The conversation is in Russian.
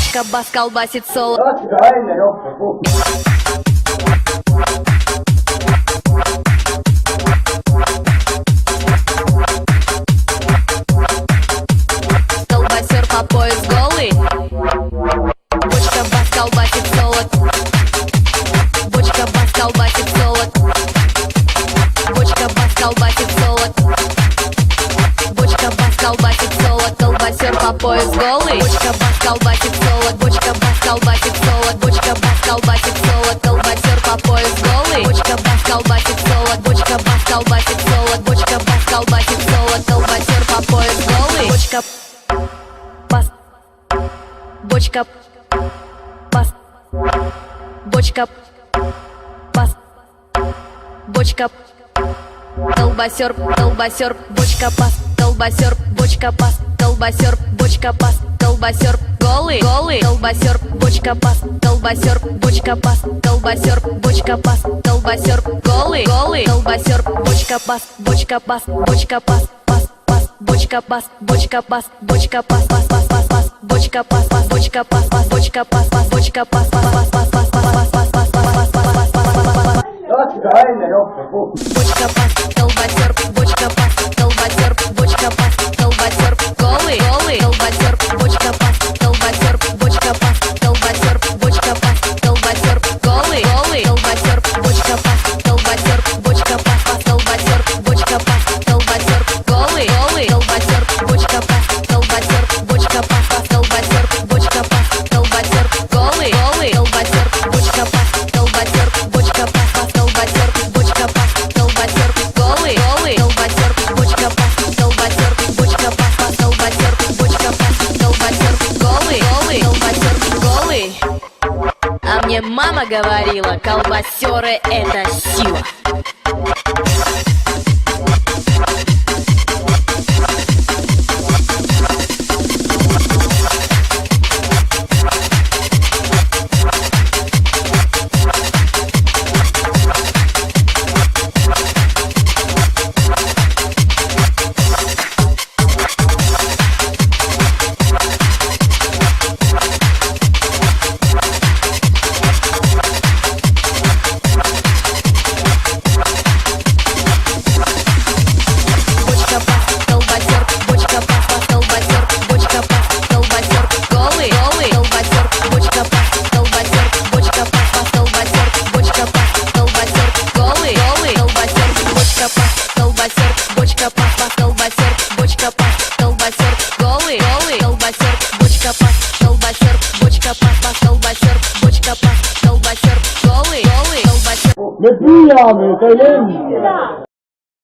бочка, бас, колбасит соло. Колбасер по пояс голый. Бочка, бас, колбасит соло. Бочка, бас, колбасит соло. Бочка, бас, колбасит соло. Бочка, бас, колбасит соло. Колбасер по пояс голый. Бочка, бас, колбасит соло. Бочка, бас, колбасит соло. Бочка, бас, колбасит соло. Колбасер по пояс голый. Бочка, бас, колбасит соло. Бочка, бас, колбасит соло. Бочка, бас, колбасит соло. Колбасер по пояс голый. Бочка, бас. Бочка, бас. Бочка, бас. Бочка, колбасер, колбасер, бочка, пас, колбасер, бочка, пас, колбасер, бочка, пас, колбасер, голый, голый, колбасер, бочка, пас, колбасер, бочка, пас, колбасер, бочка, пас, колбасер, голый, голый, колбасер, бочка, пас, бочка, пас, бочка, пас, пас, пас, бочка, пас, бочка, пас, бочка, пас, пас, пас, пас, пас, бочка, пас, пас, бочка, пас, пас, бочка, пас, пас, бочка, пас, пас, пас, пас, пас, пас, пас, пас, пас, пас, пас, пас. Бочка, пас, колбасер, бочка, пас, колбасер, бочка, пас, колбасер, голый, голый, колбасер, бочка, пас, колбасер, бочка, пас, колбасер, бочка, пас, колбасер, голый, голый, колбасер, бочка, пас, колбасер, бочка, пас, колбасер, бочка, пас, колбасер, голый, голый, колбасер, бочка, пас, колбасер, бочка, пас, колбасер, бочка, пас, колбасер, голый, голый, колбасер, бочка, пас, колбасер, бочка, пас, колбасер, бочка, пас, колбасер, голый, голый, колбасер, бочка, пас, колбасер, бочка, пас, колбасер, бочка, пас, колбасер, голый, голый, колбасер, голый. А мне мама говорила, колбасеры это сила. Бочка, пас, колбасер, бочка, пас, колбасер, голый, голый, колбасер, бочка, пас, колбасер, бочка, пас, колбасер, бочка, пас, колбасер, голый, голый, колбасер. Не пьяный, это